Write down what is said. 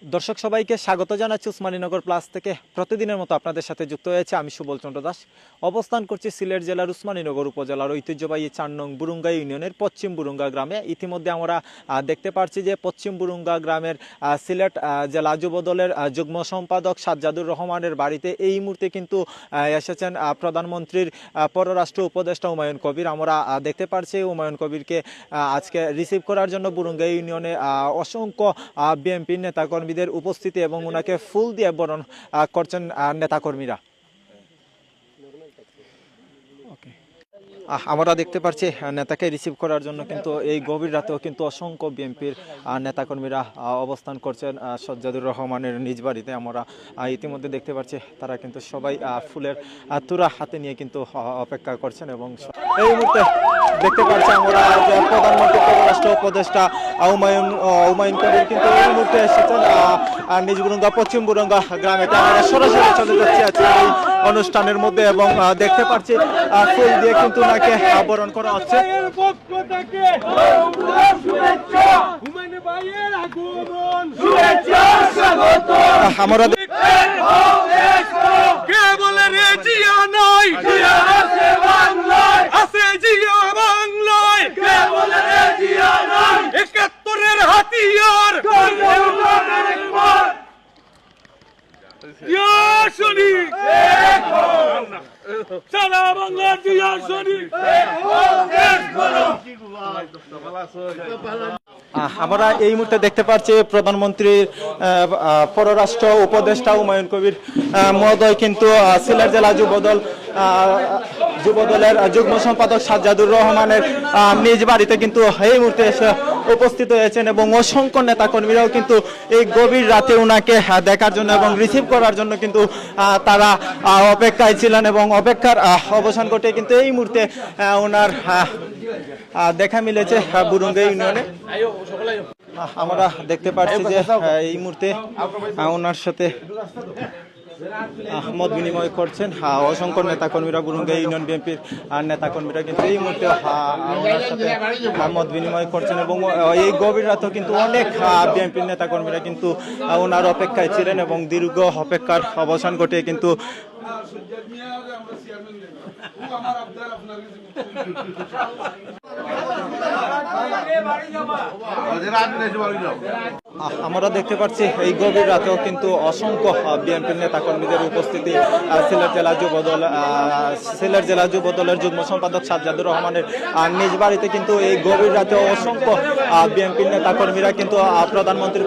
দর্শক সবাইকে স্বাগত জানাচ্ছি উসমানীনগর প্লাস থেকে। প্রতিদিনের মতো আপনাদের সাথে যুক্ত হয়েছে আমি সুবল চন্দ্র দাস। অবস্থান করছি সিলেট জেলার উসমানীনগর উপজেলার ঐতিহ্যবাহী ৪ নং বুরুঙ্গা ইউনিয়নের পশ্চিম বুরুঙ্গা গ্রামে। ইতিমধ্যে আমরা দেখতে পাচ্ছি যে পশ্চিম বুরুঙ্গা গ্রামের সিলেট জেলা যুবদলের যুগ্ম সম্পাদক সাজ্জাদুর রহমানের বাড়িতে এই মুহূর্তে কিন্তু এসেছেন প্রধানমন্ত্রীর পররাষ্ট্র উপদেষ্টা হুমায়ুন কবির। আমরা দেখতে পাচ্ছি হুমায়ুন কবিরকে আজকে রিসিভ করার জন্য বুরুঙ্গা ইউনিয়নে অসংখ্য বিএনপির নেতাকর্মীদের উপস্থিতি এবং ওনাকে ফুল দিয়ে বরণ করছেন নেতাকর্মীরা। আমরা দেখতে পাচ্ছি নেতাকে রিসিভ করার জন্য কিন্তু এই গভীর রাতেও কিন্তু অসংখ্য বিএনপির নেতাকর্মীরা অবস্থান করছেন সাজ্জাদুর রহমানের নিজ বাড়িতে। আমরা ইতিমধ্যে দেখতে পাচ্ছি তারা কিন্তু সবাই ফুলের তুরা হাতে নিয়ে কিন্তু অপেক্ষা করছেন এবং এই মুহূর্তে দেখতে পাচ্ছি আমরা যে প্রধানমন্ত্রী পররাষ্ট্র উপদেষ্টা হুমায়ুন কবির কিন্তু এই মুহূর্তে এসেছেন নিজ বুরুঙ্গা পশ্চিম বুরুঙ্গা গ্রামে। আমরা সরাসরি চলে যাচ্ছি আজকে এই অনুষ্ঠানের মধ্যে এবং দেখতে পাচ্ছি ফুল দিয়ে কিন্তু ওনাকে বরণ করা হচ্ছে। আমরা আমরা এই মুহূর্তে দেখতে পাচ্ছি প্রধানমন্ত্রীর পররাষ্ট্র উপদেষ্টা হুমায়ুন কবির মহোদয় কিন্তু সিলেট জেলা যুবদলের যুগ্ম সম্পাদক সাজ্জাদুর রহমানের নিজ বাড়িতে কিন্তু এই মুহূর্তে এসে উপস্থিত হয়েছেন এবং অসংখ্য নেতাকর্মীরাও কিন্তু এই গভীর রাতে ওনাকে দেখার জন্য এবং রিসিভ করার জন্য কিন্তু তারা অপেক্ষায় ছিলেন এবং অপেক্ষার অবসান ঘটে কিন্তু এই মুহূর্তে ওনার দেখা মিলেছে বুরুঙ্গা ইউনিয়নে। আমরা দেখতে পাচ্ছি যে এই মুহূর্তে ওনার সাথে মত বিনিময় করছেন অসংখ্য নেতাকর্মীরা। বুরুঙ্গা ইউনিয়ন বিএনপির নেতাকর্মীরা কিন্তু এই মুহূর্তে ওনার সাথে মত বিনিময় করছেন এবং এই গভীর রাতেও কিন্তু অনেক বিএনপির নেতাকর্মীরা কিন্তু ওনার অপেক্ষায় ছিলেন এবং দীর্ঘ অপেক্ষার অবসান ঘটে কিন্তু আমরা দেখতে পাচ্ছি এই গভীর রাতেও কিন্তু অসংখ্য বিএনপির নেতাকর্মীদের উপস্থিতি। সিলেট জেলা যুবদলের যুগ্ম সম্পাদক সাজ্জাদুর রহমানের নিজ বাড়িতে কিন্তু এই গভীর রাতেও অসংখ্য বিএনপির নেতাকর্মীরা কিন্তু প্রধানমন্ত্রী